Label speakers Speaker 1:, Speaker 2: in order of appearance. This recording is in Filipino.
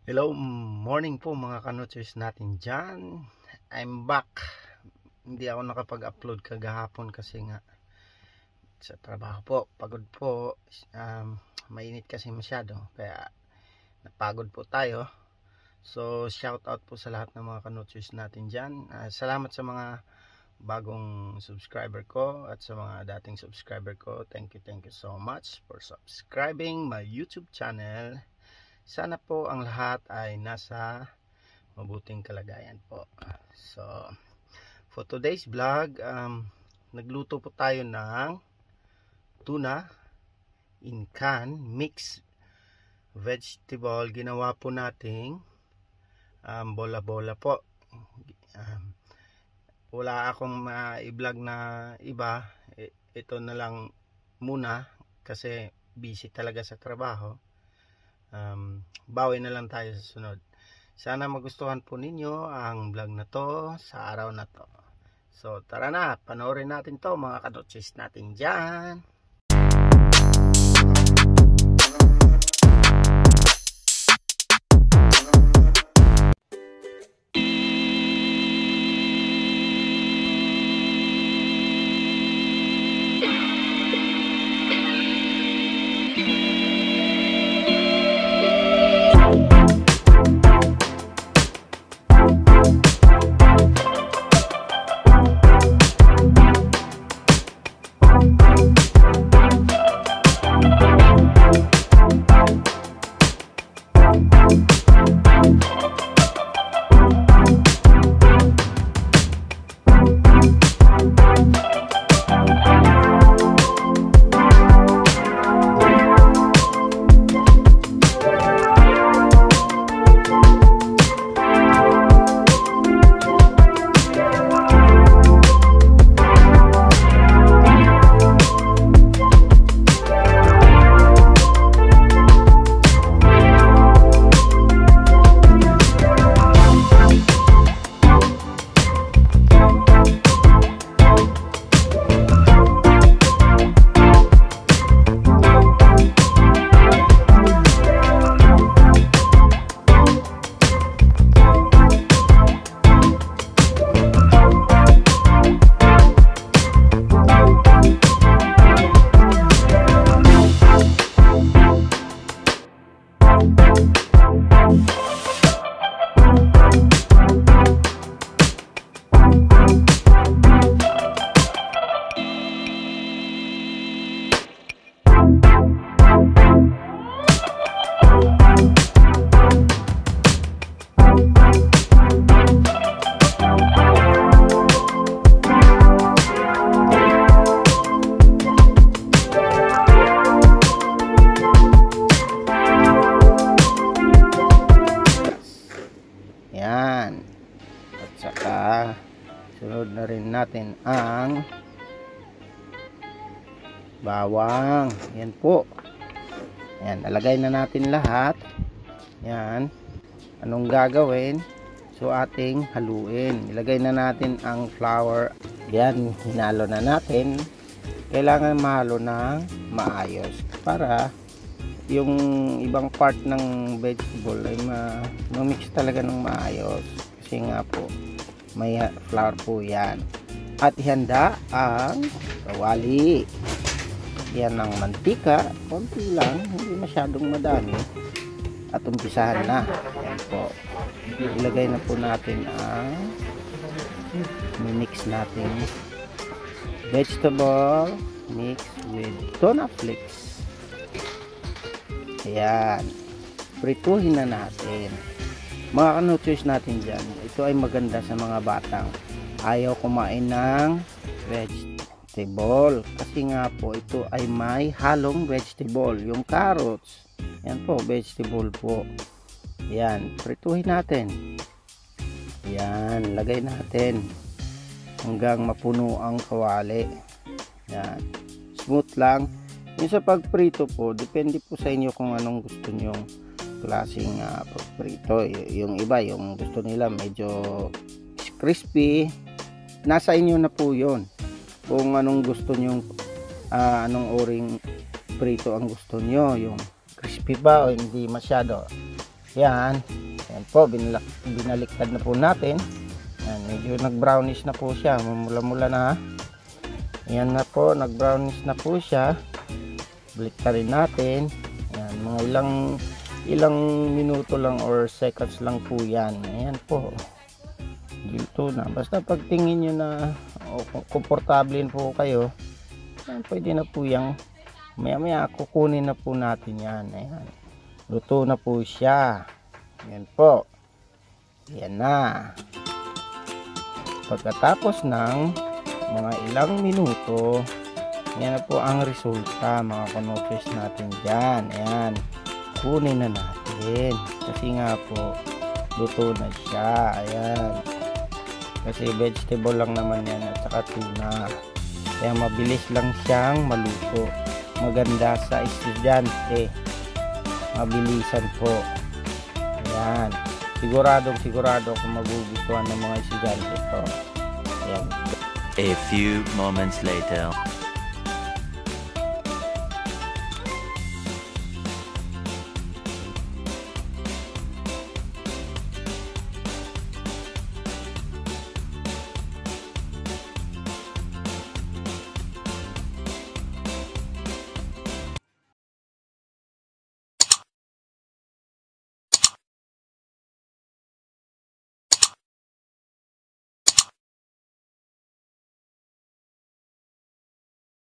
Speaker 1: Hello, morning po mga kanotsers natin dyan. I'm back. Hindi ako nakapag-upload kagahapon kasi nga sa trabaho po. Pagod po. Mainit kasi masyado. Kaya napagod po tayo. So shout out po sa lahat ng mga kanotsers natin dyan. Salamat sa mga bagong subscriber ko at sa mga dating subscriber ko. Thank you so much for subscribing my YouTube channel. Sana po ang lahat ay nasa mabuting kalagayan po. So, for today's vlog, nagluto po tayo ng tuna in can mixed vegetable. Ginawa po nating bola-bola po. Wala akong ma-i-vlog na iba. Ito na lang muna kasi busy talaga sa trabaho. Bawi na lang tayo sa sunod. Sana magustuhan po ninyo ang vlog na to sa araw na to. So tara na, panoorin natin to mga kanotsers natin dyan. Yan. At saka sunod na rin natin ang bawang. Yan po. Yan, nalagay na natin lahat. Yan. Anong gagawin? So ating haluin. Ilagay na natin ang flour. Yan, hinalo na natin. Kailangan mahalo ng maayos para yung ibang part ng vegetable ay ma-mix talaga ng maayos kasi nga po may flour po yan. At ihanda ang kawali. Yan ng mantika, konti lang, hindi masyadong madami. At umpisahan na. Yan po, ilagay na po natin ang mix natin vegetable mix with tuna flakes. Ayan, prituhin na natin mga kanotsers natin dyan. Ito ay maganda sa mga batang ayaw kumain ng vegetable kasi nga po ito ay may halong vegetable. Yung carrots, yan po, vegetable po. Ayan, prituhin natin. Ayan, lagay natin hanggang mapuno ang kawali. Ayan, smooth lang. Yung sa pagprito po, depende po sa inyo kung anong gusto nyong klaseng pagprito. Yung iba, yung gusto nila medyo crispy. Nasa inyo na po yun. Kung anong gusto nyong, anong oring prito ang gusto nyo. Yung crispy ba o hindi masyado. yan. Ayan po, binaliktad na po natin. Ayan, medyo nag-brownish na po siya. Mula-mula na. Ayan na po, nag-brownish na po siya. Baliktarin natin. Ayan, mga ilang minuto lang or seconds lang po yan. Ayan po. Dito na. Basta pagtingin nyo na komportable po kayo, ayan, pwede na po yung maya kukunin na po natin yan. Ayan. Luto na po siya. Ayan po. Ayan na. Pagkatapos ng mga ilang minuto, yan na po ang resulta mga kanoches natin dyan. Ayan. Kunin na natin. Kasi nga po, luto na siya. Ayan. Kasi vegetable lang naman yan at saka tuna. Kaya mabilis lang siyang maluto. Maganda sa estudyante. Mabilisan po. Ayan. Sigurado kung magugustuhan ng mga estudyante ito. Ayan.
Speaker 2: A few moments later.